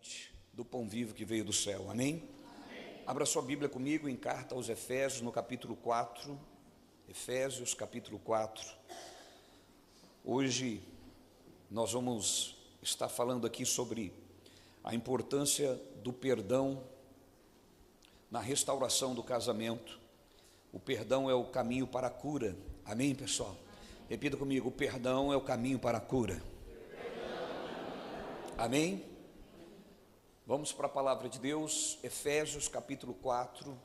semente do pão vivo que veio do céu, amém? Abra sua Bíblia comigo em carta aos Efésios, no capítulo 4, Efésios capítulo 4. Hoje nós vamos estar falando aqui sobre a importância do perdão na restauração do casamento. O perdão é o caminho para a cura, amém, pessoal? Repita comigo, o perdão é o caminho para a cura, amém? Vamos para a palavra de Deus, Efésios capítulo 4,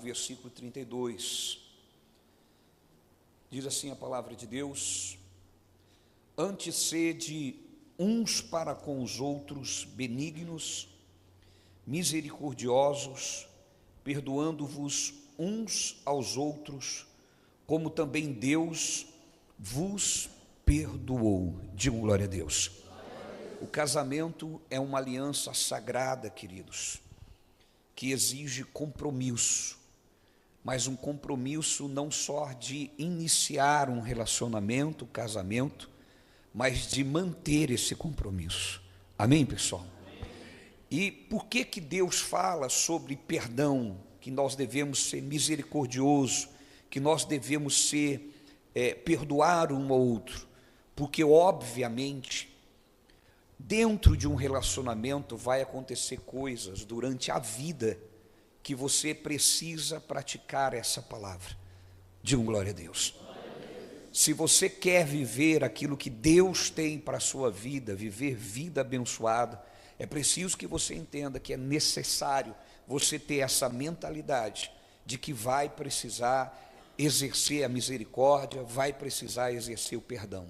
versículo 32, diz assim a palavra de Deus: antes sede uns para com os outros benignos, misericordiosos, perdoando-vos uns aos outros, como também Deus vos perdoou. Digam glória a Deus. O casamento é uma aliança sagrada, queridos, que exige compromisso, mas um compromisso não só de iniciar um relacionamento, casamento, mas de manter esse compromisso. Amém, pessoal? E por que Deus fala sobre perdão, que nós devemos ser misericordiosos, que nós devemos perdoar um ao outro? Porque, obviamente, dentro de um relacionamento vai acontecer coisas durante a vida que você precisa praticar essa palavra. Digam glória a Deus. Se você quer viver aquilo que Deus tem para a sua vida, viver vida abençoada, é preciso que você entenda que é necessário você ter essa mentalidade de que vai precisar exercer a misericórdia, vai precisar exercer o perdão.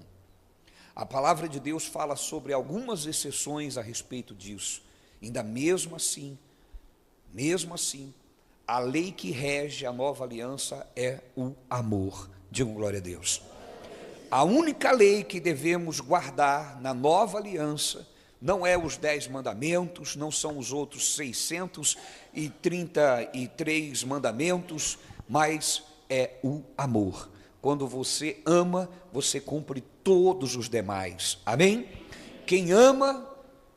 A palavra de Deus fala sobre algumas exceções a respeito disso. Ainda mesmo assim, a lei que rege a nova aliança é o amor. Digam glória a Deus. A única lei que devemos guardar na nova aliança não é os 10 mandamentos, não são os outros 633 mandamentos, mas é o amor. Quando você ama, você cumpre todos os demais, amém? Quem ama,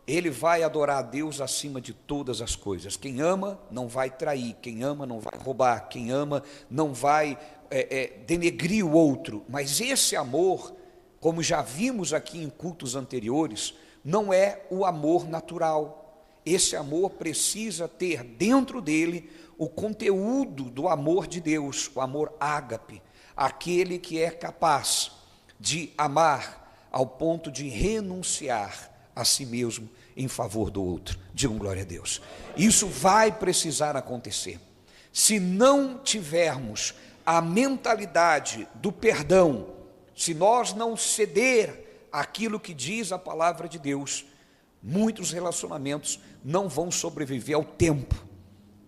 ele vai adorar a Deus acima de todas as coisas. Quem ama não vai trair, quem ama não vai roubar, quem ama não vai denegrir o outro. Mas esse amor, como já vimos aqui em cultos anteriores, não é o amor natural. Esse amor precisa ter dentro dele o conteúdo do amor de Deus, o amor ágape, aquele que é capaz de amar ao ponto de renunciar a si mesmo em favor do outro. Digam glória a Deus. Isso vai precisar acontecer. Se não tivermos a mentalidade do perdão, se nós não ceder àquilo que diz a palavra de Deus, muitos relacionamentos não vão sobreviver ao tempo.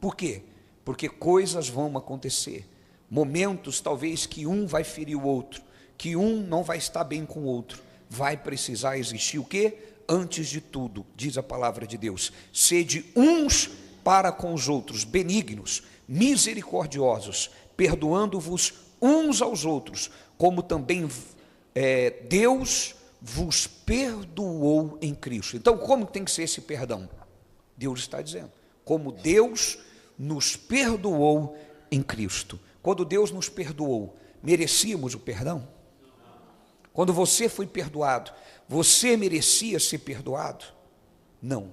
Por quê? Porque coisas vão acontecer, momentos talvez que um vai ferir o outro, que um não vai estar bem com o outro. Vai precisar existir o quê? Antes de tudo, diz a palavra de Deus, sede uns para com os outros, benignos, misericordiosos, perdoando-vos uns aos outros, como também Deus vos perdoou em Cristo. Então, como tem que ser esse perdão? Deus está dizendo, como Deus nos perdoou em Cristo. Quando Deus nos perdoou, merecíamos o perdão? Quando você foi perdoado, você merecia ser perdoado? Não.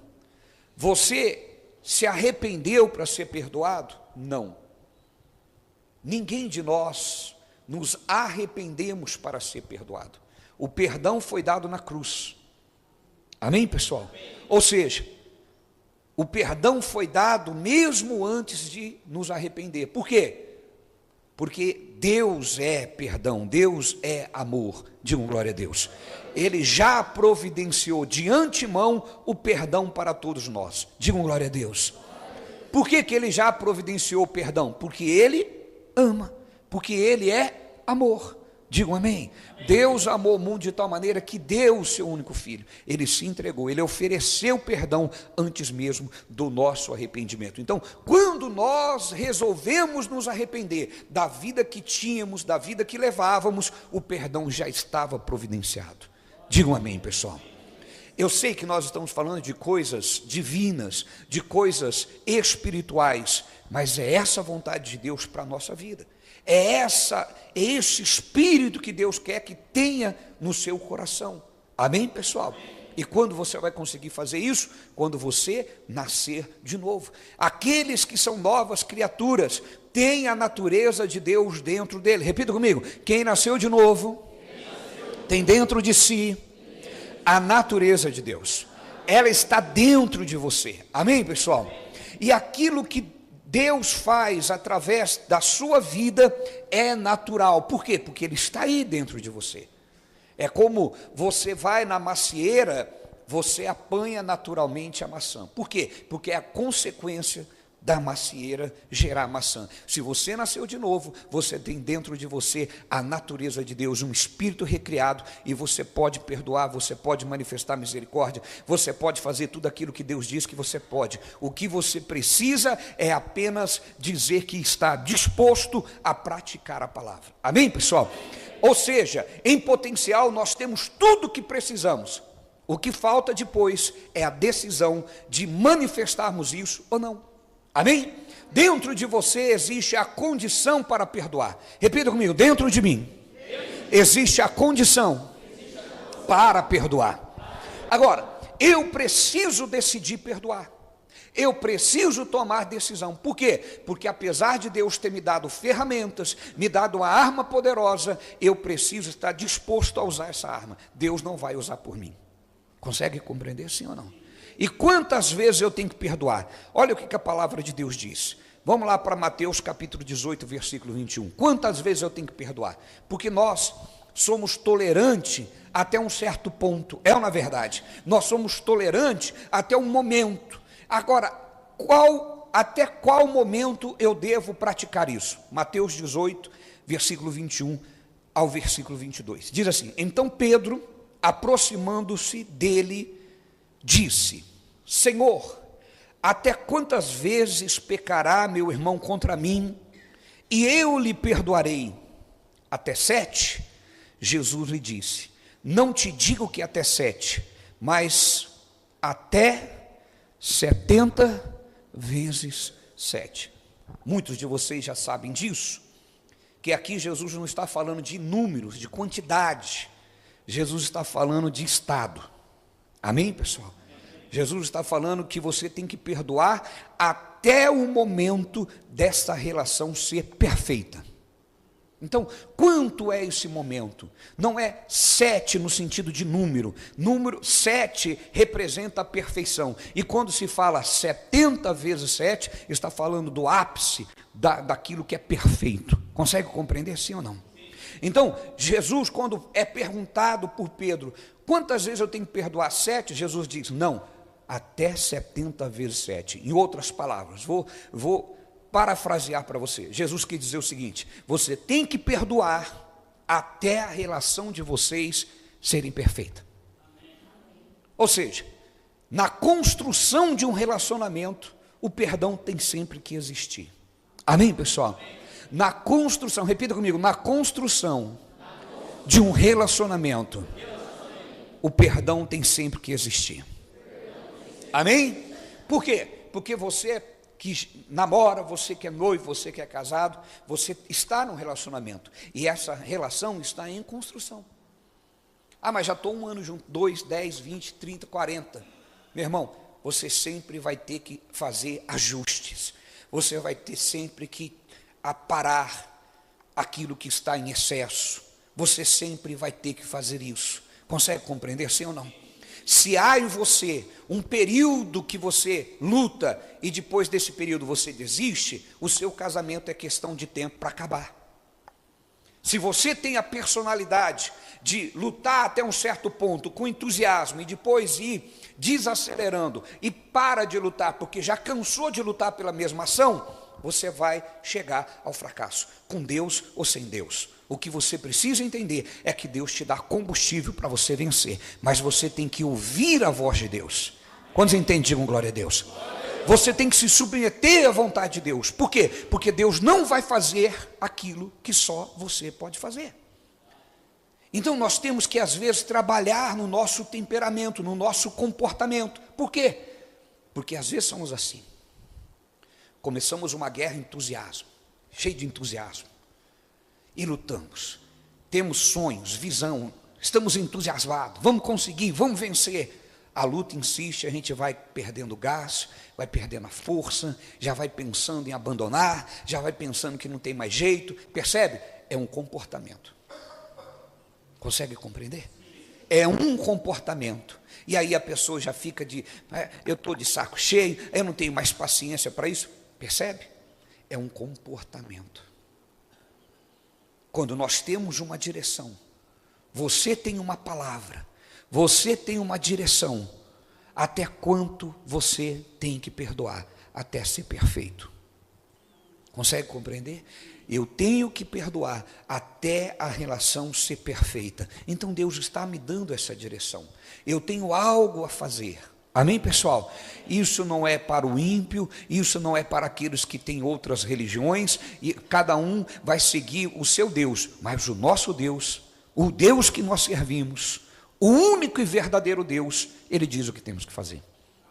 Você se arrependeu para ser perdoado? Não. Ninguém de nós nos arrependemos para ser perdoado. O perdão foi dado na cruz. Amém, pessoal? Ou seja, o perdão foi dado mesmo antes de nos arrepender. Por quê? Porque Deus é perdão, Deus é amor. Digam glória a Deus. Ele já providenciou de antemão o perdão para todos nós. Digam glória a Deus. Por que Ele já providenciou o perdão? Porque Ele ama, porque Ele é amor. Digam amém. Deus amou o mundo de tal maneira que deu o seu único filho. Ele se entregou, ele ofereceu perdão antes mesmo do nosso arrependimento. Então, quando nós resolvemos nos arrepender da vida que tínhamos, da vida que levávamos, o perdão já estava providenciado. Digam amém, pessoal. Eu sei que nós estamos falando de coisas divinas, de coisas espirituais, mas é essa a vontade de Deus para a nossa vida. É esse espírito que Deus quer que tenha no seu coração. Amém, pessoal? E quando você vai conseguir fazer isso? Quando você nascer de novo. Aqueles que são novas criaturas têm a natureza de Deus dentro dele. Repita comigo: quem nasceu de novo tem dentro de si a natureza de Deus. Ela está dentro de você. Amém, pessoal? E aquilo que Deus faz através da sua vida é natural. Por quê? Porque Ele está aí dentro de você. É como você vai na macieira, você apanha naturalmente a maçã. Por quê? Porque é a consequência da macieira gerar maçã. Se você nasceu de novo, você tem dentro de você a natureza de Deus, um espírito recriado, e você pode perdoar, você pode manifestar misericórdia, você pode fazer tudo aquilo que Deus diz que você pode. O que você precisa é apenas dizer que está disposto a praticar a palavra. Amém, pessoal? Ou seja, em potencial nós temos tudo o que precisamos. O que falta depois é a decisão de manifestarmos isso ou não. Amém? Dentro de você existe a condição para perdoar. Repita comigo: dentro de mim existe a condição para perdoar. Agora, eu preciso decidir perdoar. Eu preciso tomar decisão. Por quê? Porque apesar de Deus ter me dado ferramentas, me dado uma arma poderosa, eu preciso estar disposto a usar essa arma. Deus não vai usar por mim. Consegue compreender, sim ou não? E quantas vezes eu tenho que perdoar? Olha o que a palavra de Deus diz. Vamos lá para Mateus capítulo 18, versículo 21. Quantas vezes eu tenho que perdoar? Porque nós somos tolerantes até um certo ponto. É ou não é verdade? Nós somos tolerantes até um momento. Agora, até qual momento eu devo praticar isso? Mateus 18, versículo 21 ao versículo 22. Diz assim: então Pedro, aproximando-se dele, disse: Senhor, até quantas vezes pecará meu irmão contra mim, e eu lhe perdoarei? Até 7? Jesus lhe disse: não te digo que até 7, mas até 70 vezes 7. Muitos de vocês já sabem disso, que aqui Jesus não está falando de números, de quantidade. Jesus está falando de estado. Amém, pessoal? Jesus está falando que você tem que perdoar até o momento dessa relação ser perfeita. Então, quanto é esse momento? Não é 7 no sentido de número. Número 7 representa a perfeição. E quando se fala 70 vezes 7, está falando do ápice daquilo que é perfeito. Consegue compreender, sim ou não? Então, Jesus, quando é perguntado por Pedro, quantas vezes eu tenho que perdoar? 7? Jesus diz: não, até 70 vezes 7. Em outras palavras, vou parafrasear para você. Jesus quer dizer o seguinte: você tem que perdoar até a relação de vocês serem perfeita. Ou seja, na construção de um relacionamento, o perdão tem sempre que existir. Amém, pessoal? Na construção, repita comigo, na construção de um relacionamento, o perdão tem sempre que existir. Amém? Por quê? Porque você que namora, você que é noivo, você que é casado, você está num relacionamento, e essa relação está em construção. Ah, mas já estou um ano junto, 2, 10, 20, 30, 40. Meu irmão, você sempre vai ter que fazer ajustes, você vai ter sempre que aparar aquilo que está em excesso, você sempre vai ter que fazer isso. Consegue compreender, sim ou não? Se há em você um período que você luta e depois desse período você desiste, o seu casamento é questão de tempo para acabar. Se você tem a personalidade de lutar até um certo ponto com entusiasmo e depois ir desacelerando e para de lutar porque já cansou de lutar pela mesma ação, você vai chegar ao fracasso, com Deus ou sem Deus. O que você precisa entender é que Deus te dá combustível para você vencer, mas você tem que ouvir a voz de Deus. Quantos entendem? Digam glória a Deus. Você tem que se submeter à vontade de Deus. Por quê? Porque Deus não vai fazer aquilo que só você pode fazer. Então nós temos que às vezes trabalhar no nosso temperamento, no nosso comportamento. Por quê? Porque às vezes somos assim. Começamos uma guerra entusiasmo, cheio de entusiasmo, e lutamos. Temos sonhos, visão, estamos entusiasmados, vamos conseguir, vamos vencer. A luta insiste, a gente vai perdendo gás, vai perdendo a força, já vai pensando em abandonar, já vai pensando que não tem mais jeito. Percebe? É um comportamento. Consegue compreender? É um comportamento. E aí a pessoa já fica eu estou de saco cheio, eu não tenho mais paciência para isso. Percebe? É um comportamento. Quando nós temos uma direção, você tem uma palavra, você tem uma direção, até quanto você tem que perdoar, até ser perfeito. Consegue compreender? Eu tenho que perdoar até a relação ser perfeita. Então Deus está me dando essa direção. Eu tenho algo a fazer. Amém, pessoal? Isso não é para o ímpio, isso não é para aqueles que têm outras religiões, e cada um vai seguir o seu Deus, mas o nosso Deus, o Deus que nós servimos, o único e verdadeiro Deus, Ele diz o que temos que fazer.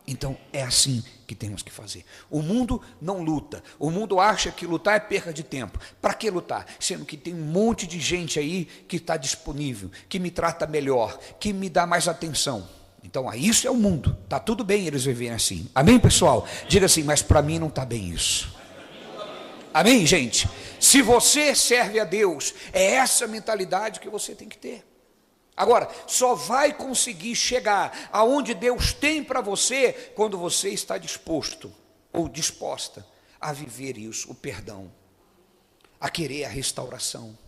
Então é assim que temos que fazer. O mundo não luta, o mundo acha que lutar é perca de tempo. Para que lutar? Sendo que tem um monte de gente aí que está disponível, que me trata melhor, que me dá mais atenção. Então isso é o mundo, está tudo bem eles viverem assim. Amém, pessoal? Diga assim, mas para mim não está bem isso. Amém, gente? Se você serve a Deus, é essa mentalidade que você tem que ter. Agora, só vai conseguir chegar aonde Deus tem para você quando você está disposto ou disposta a viver isso, o perdão, a querer a restauração,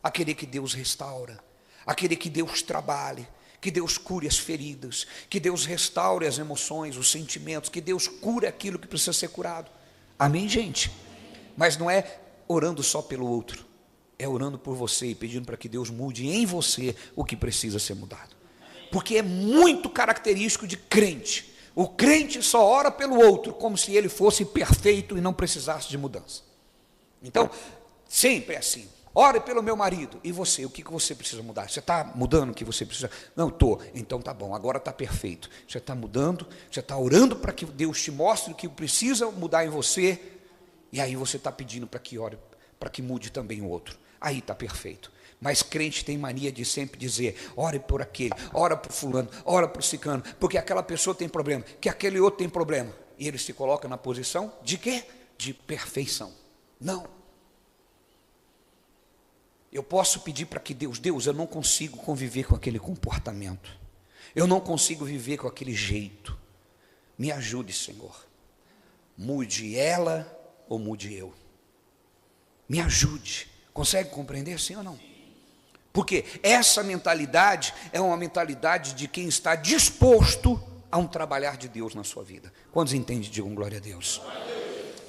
a querer que Deus restaura, a querer que Deus trabalhe, que Deus cure as feridas, que Deus restaure as emoções, os sentimentos, que Deus cure aquilo que precisa ser curado. Amém, gente? Mas não é orando só pelo outro, é orando por você e pedindo para que Deus mude em você o que precisa ser mudado. Porque é muito característico de crente. O crente só ora pelo outro, como se ele fosse perfeito e não precisasse de mudança. Então, sempre é assim. Ore pelo meu marido. E você, o que você precisa mudar? Você está mudando o que você precisa? Não, estou. Então tá bom, agora está perfeito. Você está mudando, você está orando para que Deus te mostre o que precisa mudar em você. E aí você está pedindo para que ore, para que mude também o outro. Aí está perfeito. Mas crente tem mania de sempre dizer, ore por aquele, ora por fulano, ora por ciclano, porque aquela pessoa tem problema, que aquele outro tem problema. E ele se coloca na posição de quê? De perfeição. Não. Eu posso pedir para que Deus, eu não consigo conviver com aquele comportamento. Eu não consigo viver com aquele jeito. Me ajude, Senhor. Mude ela ou mude eu. Me ajude. Consegue compreender, sim ou não? Porque essa mentalidade é uma mentalidade de quem está disposto a um trabalhar de Deus na sua vida. Quantos entendem? Digam glória a Deus.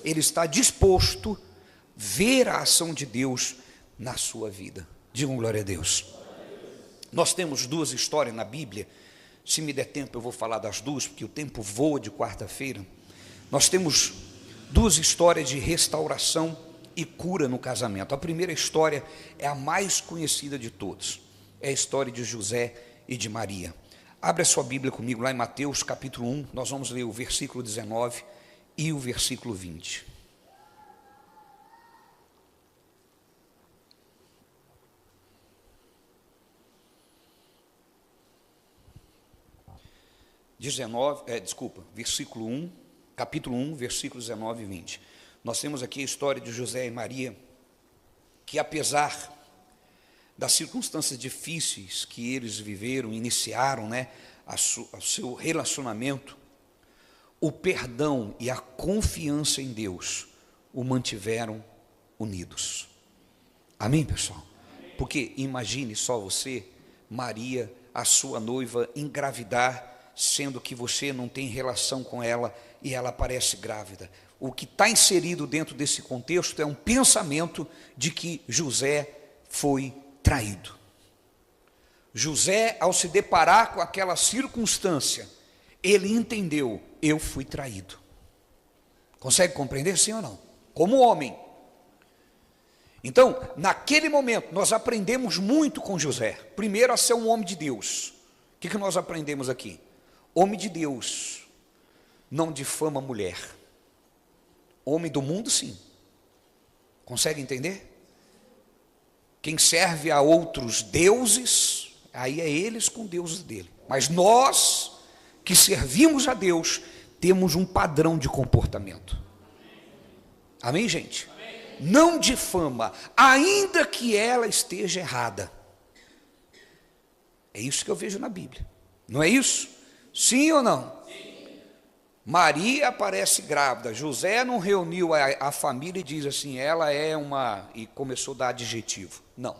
Ele está disposto a ver a ação de Deus na sua vida. Digam glória a Deus. Nós temos duas histórias na Bíblia. Se me der tempo eu vou falar das duas, porque o tempo voa de quarta-feira. Nós temos duas histórias de restauração e cura no casamento. A primeira história é a mais conhecida de todos. É a história de José e de Maria. Abre a sua Bíblia comigo lá em Mateus capítulo 1. Nós vamos ler o versículo 19 e o versículo 20. Versículo 1, capítulo 1, versículos 19 e 20. Nós temos aqui a história de José e Maria, que apesar das circunstâncias difíceis que eles viveram, iniciaram, o seu relacionamento, o perdão e a confiança em Deus o mantiveram unidos. Amém, pessoal? Porque imagine só você, Maria, a sua noiva, engravidar, sendo que você não tem relação com ela e ela aparece grávida. O que está inserido dentro desse contexto é um pensamento de que José foi traído. José, ao se deparar com aquela circunstância, ele entendeu, eu fui traído. Consegue compreender, sim ou não? Como homem. Então, naquele momento, nós aprendemos muito com José. Primeiro, a ser um homem de Deus. O que nós aprendemos aqui? Homem de Deus não difama mulher. Homem do mundo, sim. Consegue entender? Quem serve a outros deuses, aí é eles com deuses dele. Mas nós, que servimos a Deus, temos um padrão de comportamento. Amém, gente? Amém. Não difama, ainda que ela esteja errada. É isso que eu vejo na Bíblia. Não é isso? Sim ou não? Sim. Maria aparece grávida. José não reuniu a família e diz assim, ela é uma... E começou a dar adjetivo. Não.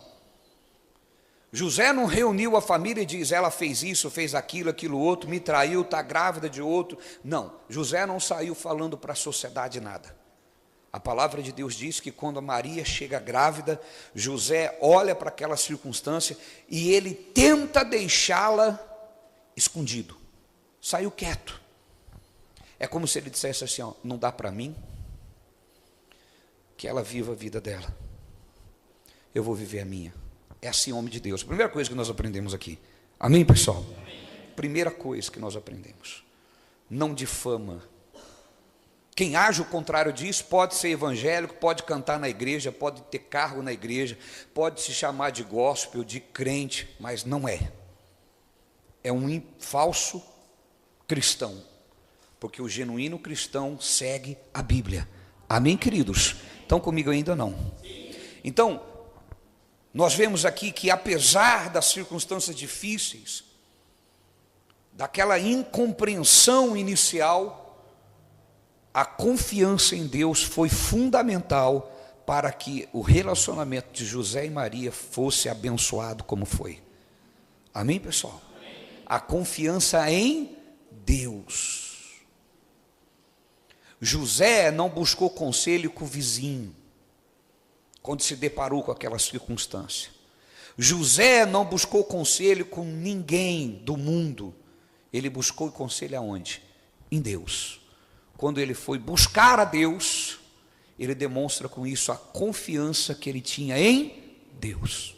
José não reuniu a família e diz, ela fez isso, fez aquilo, aquilo outro, me traiu, está grávida de outro. Não. José não saiu falando para a sociedade nada. A palavra de Deus diz que quando a Maria chega grávida, José olha para aquela circunstância e ele tenta deixá-la escondido. Saiu quieto. É como se ele dissesse assim, ó, não dá para mim que ela viva a vida dela. Eu vou viver a minha. É assim homem de Deus. Primeira coisa que nós aprendemos aqui. Amém, pessoal? Amém. Primeira coisa que nós aprendemos. Não difama. Quem age o contrário disso pode ser evangélico, pode cantar na igreja, pode ter cargo na igreja, pode se chamar de gospel, de crente, mas não é. É um falso cristão, porque o genuíno cristão segue a Bíblia. Amém, queridos? Estão comigo ainda não? Então, nós vemos aqui que apesar das circunstâncias difíceis, daquela incompreensão inicial, a confiança em Deus foi fundamental para que o relacionamento de José e Maria fosse abençoado como foi. Amém, pessoal? Amém. A confiança em Deus. José não buscou conselho com o vizinho, quando se deparou com aquela circunstância. José não buscou conselho com ninguém do mundo. Ele buscou conselho aonde? Em Deus. Quando ele foi buscar a Deus, ele demonstra com isso a confiança que ele tinha em Deus.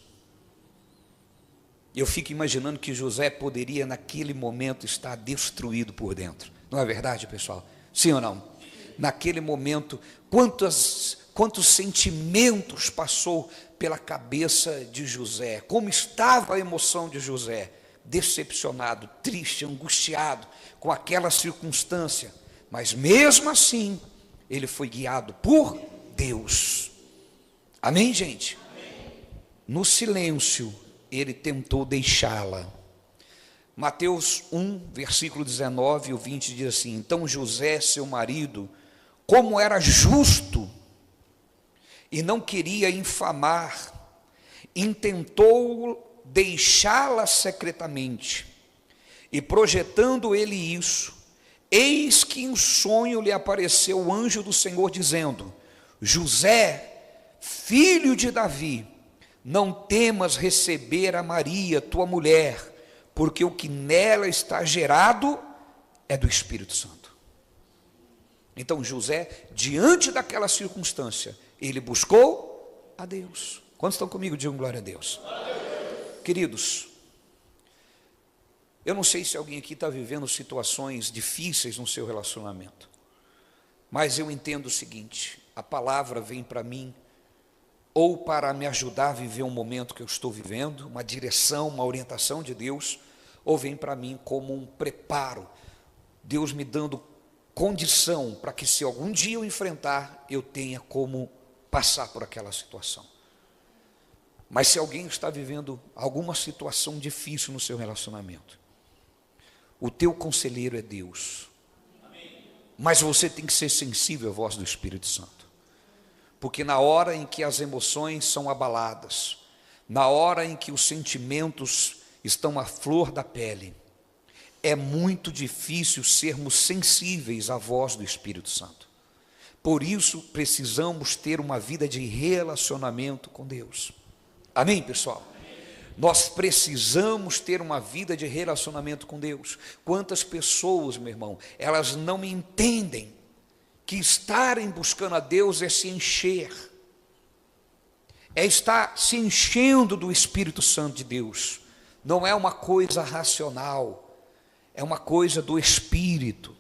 Eu fico imaginando que José poderia naquele momento estar destruído por dentro. Não é verdade, pessoal? Sim ou não? Naquele momento, quantos sentimentos passou pela cabeça de José? Como estava a emoção de José? Decepcionado, triste, angustiado com aquela circunstância. Mas mesmo assim, ele foi guiado por Deus. Amém, gente? Amém. No silêncio, ele tentou deixá-la. Mateus 1, versículo 19 e 20 diz assim: então José, seu marido, como era justo e não queria infamar, intentou deixá-la secretamente. E projetando ele isso, eis que em sonho lhe apareceu o anjo do Senhor, dizendo: José, filho de Davi, não temas receber a Maria, tua mulher, porque o que nela está gerado é do Espírito Santo. Então José, diante daquela circunstância, ele buscou a Deus. Quantos estão comigo? Digam glória a Deus. Queridos, eu não sei se alguém aqui está vivendo situações difíceis no seu relacionamento, mas eu entendo o seguinte: a palavra vem para mim ou para me ajudar a viver um momento que eu estou vivendo, uma direção, uma orientação de Deus, ou vem para mim como um preparo, Deus me dando condição para que, se algum dia eu enfrentar, eu tenha como passar por aquela situação. Mas se alguém está vivendo alguma situação difícil no seu relacionamento, o teu conselheiro é Deus. Amém. Mas você tem que ser sensível à voz do Espírito Santo, porque na hora em que as emoções são abaladas, na hora em que os sentimentos estão à flor da pele, é muito difícil sermos sensíveis à voz do Espírito Santo. Por isso precisamos ter uma vida de relacionamento com Deus. Amém, pessoal? Nós precisamos ter uma vida de relacionamento com Deus. Quantas pessoas, meu irmão, elas não entendem que estarem buscando a Deus é se encher, é estar se enchendo do Espírito Santo de Deus. Não é uma coisa racional, é uma coisa do Espírito.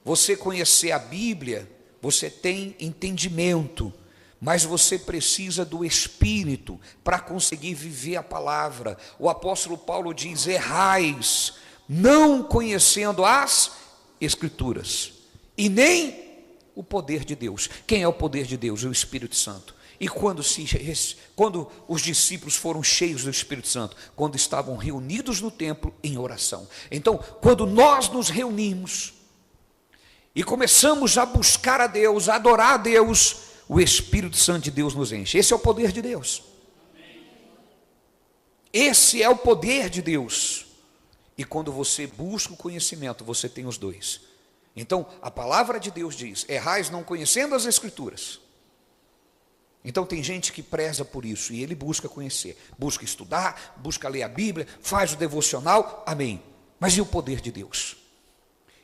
Você conhecer a Bíblia, você tem entendimento, mas você precisa do Espírito para conseguir viver a palavra. O apóstolo Paulo diz: errais, não conhecendo as Escrituras, e nem o poder de Deus. Quem é o poder de Deus? O Espírito Santo. E quando os discípulos foram cheios do Espírito Santo? Quando estavam reunidos no templo em oração. Então, quando nós nos reunimos e começamos a buscar a Deus, a adorar a Deus, o Espírito Santo de Deus nos enche. Esse é o poder de Deus. Esse é o poder de Deus. E quando você busca o conhecimento, você tem os dois. Então, a palavra de Deus diz: errais não conhecendo as Escrituras. Então tem gente que preza por isso, e ele busca conhecer, busca estudar, busca ler a Bíblia, faz o devocional, amém. Mas e o poder de Deus?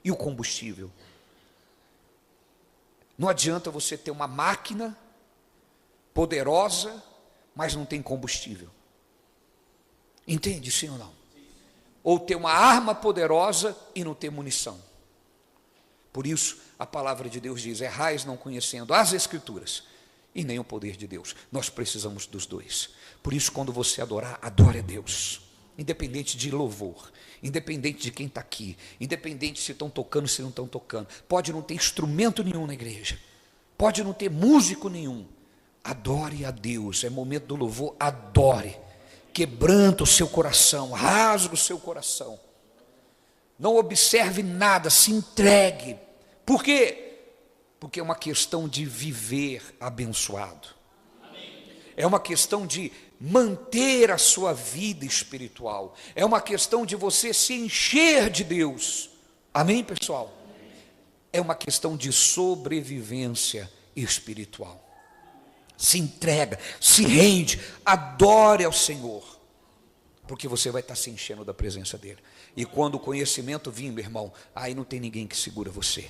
E o combustível? Não adianta você ter uma máquina poderosa, mas não tem combustível. Entende, sim ou não? Ou ter uma arma poderosa e não ter munição. Por isso, a palavra de Deus diz: errais não conhecendo as Escrituras e nem o poder de Deus. Nós precisamos dos dois. Por isso, quando você adorar, adore a Deus, independente de louvor, independente de quem está aqui, independente se estão tocando, se não estão tocando. Pode não ter instrumento nenhum na igreja, pode não ter músico nenhum. Adore a Deus. É momento do louvor. Adore, quebranta o seu coração, rasga o seu coração. Não observe nada, se entregue. Por quê? Porque é uma questão de viver abençoado. É uma questão de manter a sua vida espiritual. É uma questão de você se encher de Deus. Amém, pessoal? É uma questão de sobrevivência espiritual. Se entrega, se rende, adore ao Senhor, porque você vai estar se enchendo da presença dEle. E quando o conhecimento vir, meu irmão, aí não tem ninguém que segura você.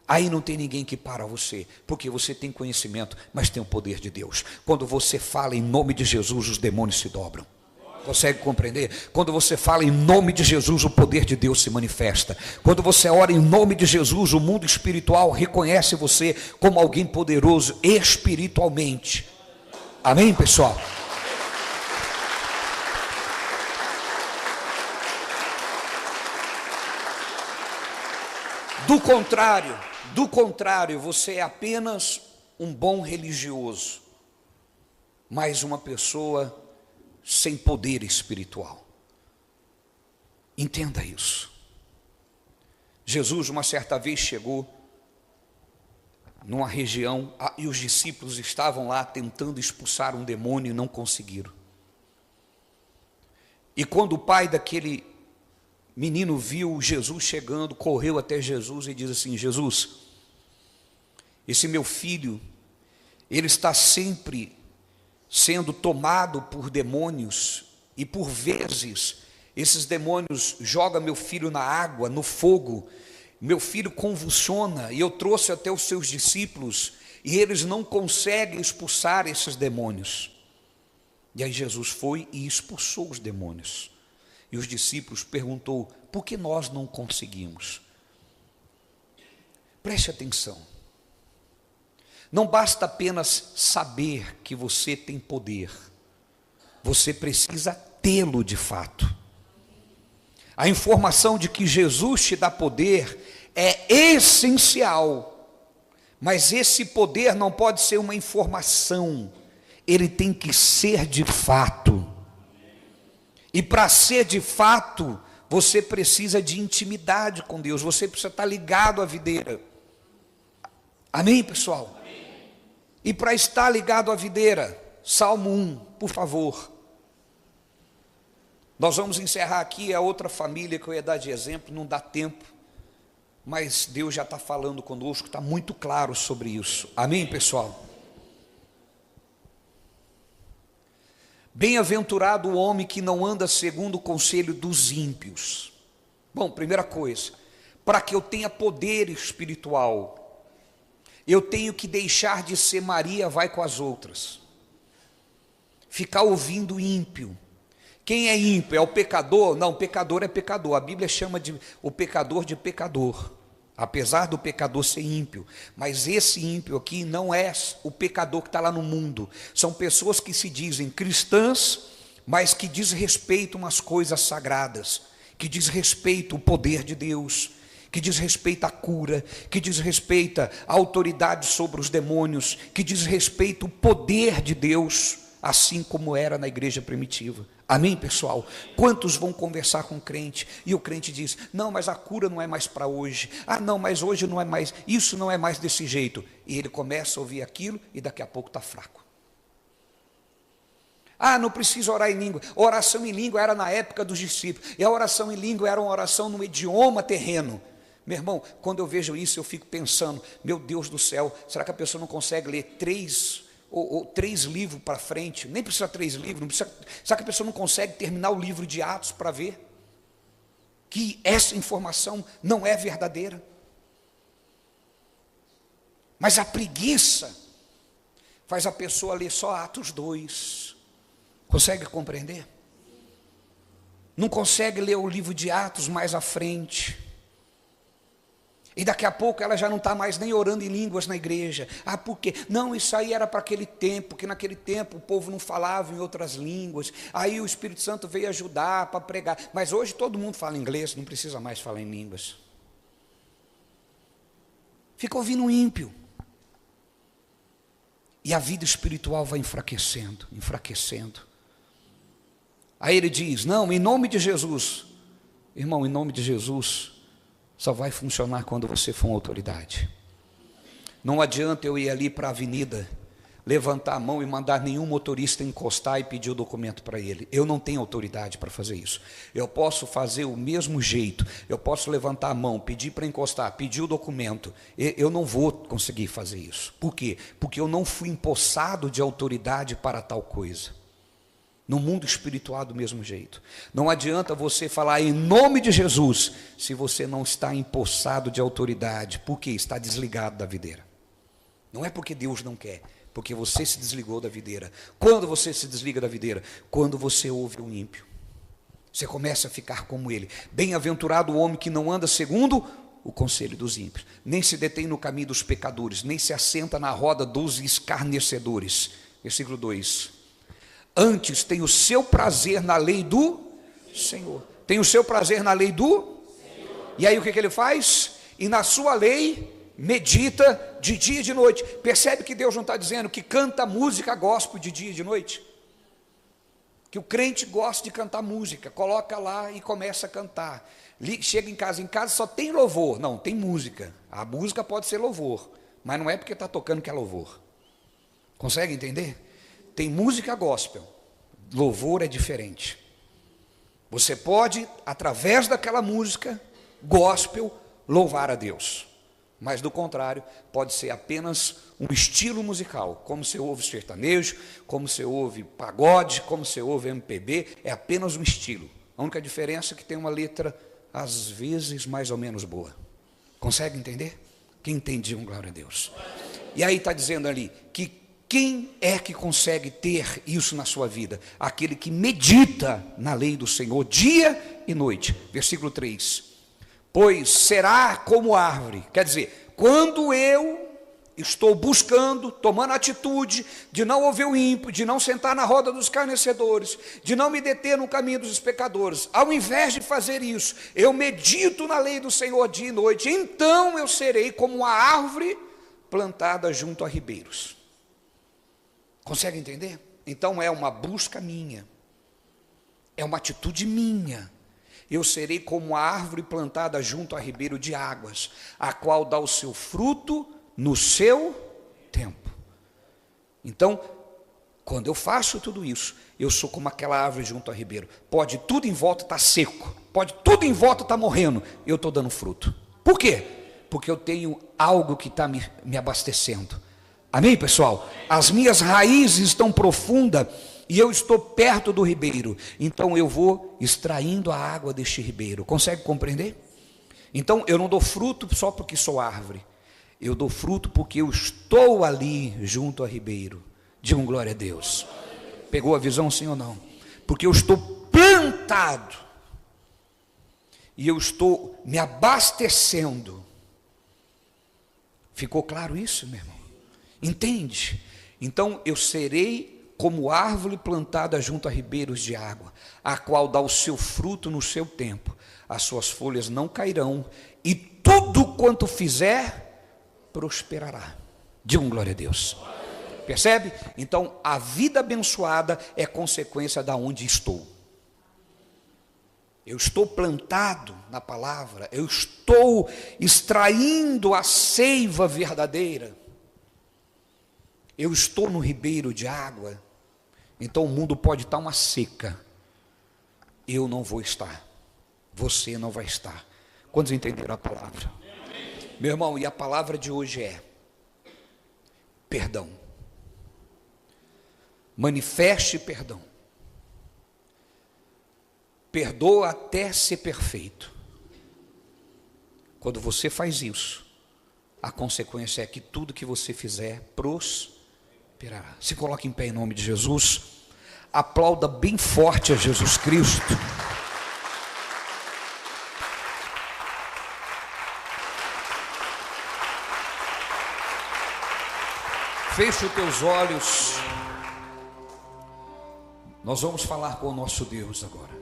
Aí não tem ninguém que para você, porque você tem conhecimento, mas tem o poder de Deus. Quando você fala em nome de Jesus, os demônios se dobram. Consegue compreender? Quando você fala em nome de Jesus, o poder de Deus se manifesta. Quando você ora em nome de Jesus, o mundo espiritual reconhece você como alguém poderoso espiritualmente. Amém, pessoal? Do contrário, você é apenas um bom religioso, mas uma pessoa sem poder espiritual. Entenda isso. Jesus, uma certa vez, chegou numa região e os discípulos estavam lá tentando expulsar um demônio e não conseguiram. E quando o pai daquele menino viu Jesus chegando, correu até Jesus e diz assim: Jesus, esse meu filho, ele está sempre sendo tomado por demônios, e por vezes esses demônios jogam meu filho na água, no fogo, meu filho convulsiona, e eu trouxe até os seus discípulos, e eles não conseguem expulsar esses demônios. E aí Jesus foi e expulsou os demônios. E os discípulos perguntou: por que nós não conseguimos? Preste atenção. Não basta apenas saber que você tem poder. Você precisa tê-lo de fato. A informação de que Jesus te dá poder é essencial. Mas esse poder não pode ser uma informação. Ele tem que ser de fato. E para ser de fato, você precisa de intimidade com Deus, você precisa estar ligado à videira. Amém, pessoal? Amém. E para estar ligado à videira, Salmo 1, por favor. Nós vamos encerrar aqui a outra família que eu ia dar de exemplo, não dá tempo, mas Deus já está falando conosco, está muito claro sobre isso. Amém, pessoal? Bem-aventurado o homem que não anda segundo o conselho dos ímpios. Bom, primeira coisa, para que eu tenha poder espiritual, eu tenho que deixar de ser Maria vai com as outras. ficar ouvindo ímpio. Quem é ímpio? É o pecador? Não, pecador é pecador. A Bíblia chama o pecador de pecador, apesar do pecador ser ímpio. Mas esse ímpio aqui não é o pecador que está lá no mundo. São pessoas que se dizem cristãs, mas que desrespeitam as coisas sagradas, que desrespeitam o poder de Deus, que desrespeita a cura, que desrespeita a autoridade sobre os demônios, que desrespeita o poder de Deus, assim como era na igreja primitiva. Amém, pessoal? Quantos vão conversar com o crente e o crente diz: não, mas a cura não é mais para hoje. Ah, não, mas hoje não é mais, isso não é mais desse jeito. E ele começa a ouvir aquilo e daqui a pouco está fraco. Ah, não precisa orar em língua. A oração em língua era na época dos discípulos, e a oração em língua era uma oração no idioma terreno. Meu irmão, quando eu vejo isso, eu fico pensando: meu Deus do céu, será que a pessoa não consegue ler três livros para frente? Nem precisa 3 livros, não precisa. Será que a pessoa não consegue terminar o livro de Atos para ver que essa informação não é verdadeira? Mas a preguiça faz a pessoa ler só Atos 2. Consegue compreender? Não consegue ler o livro de Atos mais à frente. E daqui a pouco ela já não está mais nem orando em línguas na igreja. Ah, por quê? Não, isso aí era para aquele tempo, porque naquele tempo o povo não falava em outras línguas. Aí o Espírito Santo veio ajudar para pregar. Mas hoje todo mundo fala inglês, não precisa mais falar em línguas. Fica ouvindo um ímpio. E a vida espiritual vai enfraquecendo, enfraquecendo. Aí ele diz: não, em nome de Jesus. Irmão, em nome de Jesus só vai funcionar quando você for uma autoridade. Não adianta eu ir ali para a avenida, levantar a mão e mandar nenhum motorista encostar e pedir o documento para ele. Eu não tenho autoridade para fazer isso. Eu posso fazer o mesmo jeito, eu posso levantar a mão, pedir para encostar, pedir o documento. Eu não vou conseguir fazer isso. Por quê? Porque eu não fui empossado de autoridade para tal coisa. No mundo espiritual do mesmo jeito. Não adianta você falar em nome de Jesus, se você não está empossado de autoridade. Por quê? Está desligado da videira. Não é porque Deus não quer, porque você se desligou da videira. Quando você se desliga da videira? Quando você ouve um ímpio. Você começa a ficar como ele. Bem-aventurado o homem que não anda segundo o conselho dos ímpios, nem se detém no caminho dos pecadores, nem se assenta na roda dos escarnecedores. Versículo 2. Antes tem o seu prazer na lei do Senhor. Tem o seu prazer na lei do Senhor. E aí o que ele faz? E na sua lei medita de dia e de noite. Percebe que Deus não está dizendo que canta música gospel de dia e de noite? Que o crente gosta de cantar música, coloca lá e começa a cantar. Chega em casa só tem louvor. Não, tem música. A música pode ser louvor, mas não é porque está tocando que é louvor. Consegue entender? Tem música gospel, louvor é diferente. Você pode, através daquela música gospel, louvar a Deus. Mas do contrário, pode ser apenas um estilo musical. Como você ouve sertanejo, como você ouve pagode, como você ouve MPB, é apenas um estilo. A única diferença é que tem uma letra, às vezes, mais ou menos boa. Consegue entender? Quem entende, glória a Deus. E aí está dizendo ali que quem é que consegue ter isso na sua vida? Aquele que medita na lei do Senhor dia e noite. Versículo 3. Pois será como árvore. Quer dizer, quando eu estou buscando, tomando a atitude de não ouvir o ímpio, de não sentar na roda dos escarnecedores, de não me deter no caminho dos pecadores, ao invés de fazer isso, eu medito na lei do Senhor dia e noite, então eu serei como uma árvore plantada junto a ribeiros. Consegue entender? Então é uma busca minha, é uma atitude minha. Eu serei como a árvore plantada junto a ribeiro de águas, a qual dá o seu fruto no seu tempo. Então, quando eu faço tudo isso, eu sou como aquela árvore junto a ribeiro. Pode tudo em volta estar seco, pode tudo em volta estar morrendo, eu estou dando fruto. Por quê? Porque eu tenho algo que está me abastecendo. Amém, pessoal? As minhas raízes estão profundas e eu estou perto do ribeiro. Então eu vou extraindo a água deste ribeiro. Consegue compreender? Então eu não dou fruto só porque sou árvore. Eu dou fruto porque eu estou ali junto ao ribeiro. Digam glória a Deus. Pegou a visão, sim ou não? Porque eu estou plantado e eu estou me abastecendo. Ficou claro isso, meu irmão? Entende? Então eu serei como árvore plantada junto a ribeiros de água, a qual dá o seu fruto no seu tempo, as suas folhas não cairão, e tudo quanto fizer, prosperará. Diga glória a Deus. Percebe? Então a vida abençoada é consequência da onde estou. Eu estou plantado na palavra, eu estou extraindo a seiva verdadeira, eu estou no ribeiro de água. Então o mundo pode estar uma seca, eu não vou estar, você não vai estar. Quantos entenderam a palavra? Meu irmão, e a palavra de hoje é perdão. Manifeste perdão. Perdoa até ser perfeito. Quando você faz isso, a consequência é que tudo que você fizer prosperará. Se coloque em pé em nome de Jesus. Aplauda bem forte a Jesus Cristo. Feche os teus olhos. Nós vamos falar com o nosso Deus agora.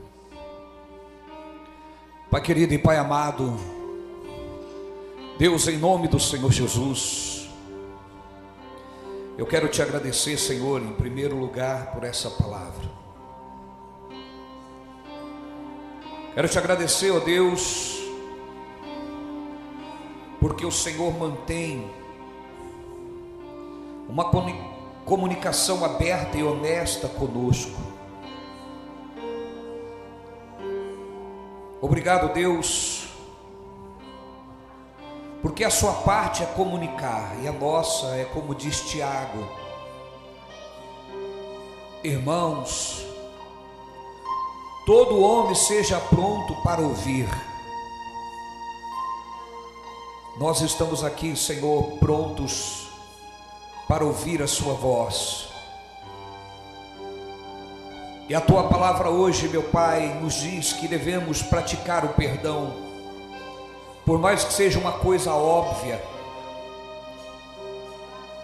Pai querido e Pai amado, Deus, em nome do Senhor Jesus, eu quero te agradecer, Senhor, em primeiro lugar, por essa palavra. Quero te agradecer, ó Deus, porque o Senhor mantém uma comunicação aberta e honesta conosco. Obrigado, Deus, porque a sua parte é comunicar e a nossa é como diz Tiago. Irmãos, todo homem seja pronto para ouvir. Nós estamos aqui, Senhor, prontos para ouvir a sua voz. E a tua palavra hoje, meu Pai, nos diz que devemos praticar o perdão, por mais que seja uma coisa óbvia,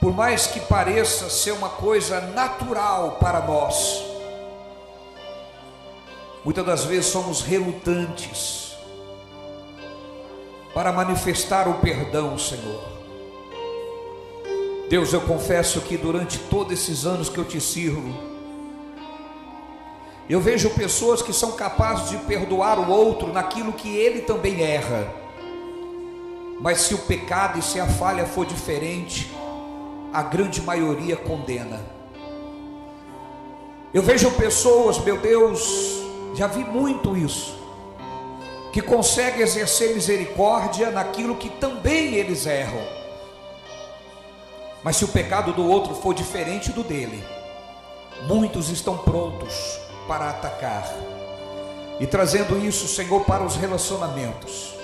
por mais que pareça ser uma coisa natural para nós. Muitas das vezes somos relutantes para manifestar o perdão, Senhor. Deus, eu confesso que durante todos esses anos que eu te sirvo, eu vejo pessoas que são capazes de perdoar o outro naquilo que ele também erra, mas se o pecado e se a falha for diferente, a grande maioria condena. Eu vejo pessoas, meu Deus, já vi muito isso, que conseguem exercer misericórdia naquilo que também eles erram, mas se o pecado do outro for diferente do dele, muitos estão prontos para atacar, e trazendo isso, Senhor, para os relacionamentos.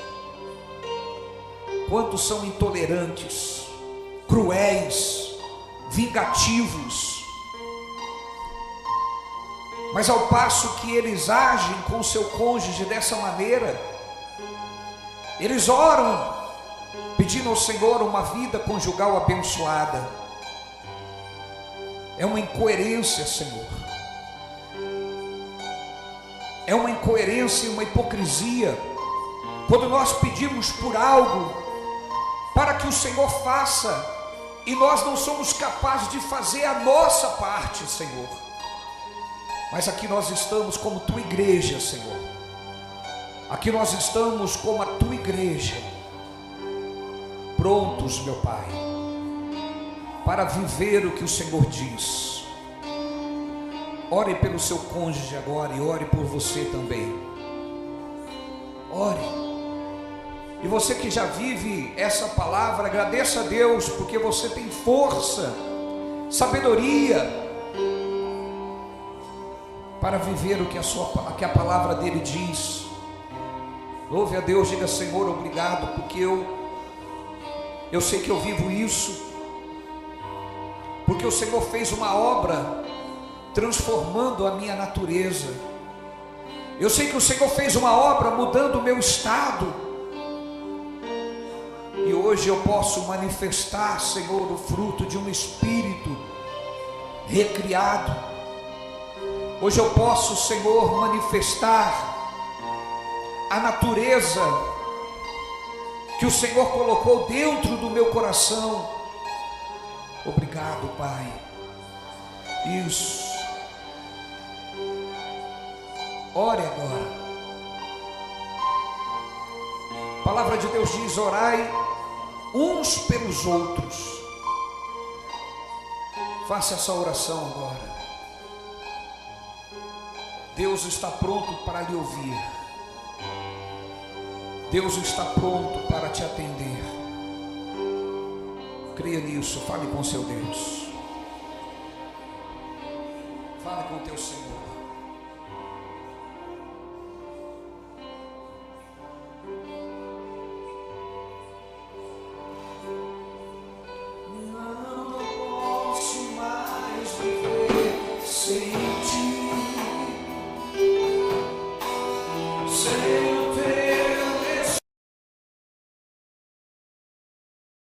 Quantos são intolerantes, cruéis, vingativos, mas ao passo que eles agem com o seu cônjuge dessa maneira, eles oram pedindo ao Senhor uma vida conjugal abençoada. É uma incoerência, Senhor. É uma incoerência e uma hipocrisia quando nós pedimos por algo para que o Senhor faça e nós não somos capazes de fazer a nossa parte, Senhor. Mas aqui nós estamos como tua igreja, Senhor. Aqui nós estamos como a tua igreja, prontos, meu Pai, para viver o que o Senhor diz. Ore pelo seu cônjuge agora e ore por você também. Ore. E você que já vive essa palavra, agradeça a Deus, porque você tem força, sabedoria para viver o que a palavra dele diz. Louve a Deus, diga: Senhor, obrigado, porque eu sei que eu vivo isso, porque o Senhor fez uma obra transformando a minha natureza. Eu sei que o Senhor fez uma obra mudando o meu estado, e hoje eu posso manifestar, Senhor, o fruto de um espírito recriado. Hoje eu posso, Senhor, manifestar a natureza que o Senhor colocou dentro do meu coração. Obrigado, Pai. Isso. Ore agora. A palavra de Deus diz: orai uns pelos outros. Faça essa oração agora. Deus está pronto para lhe ouvir. Deus está pronto para te atender. Creia nisso. Fale com seu Deus. Fale com teu Senhor.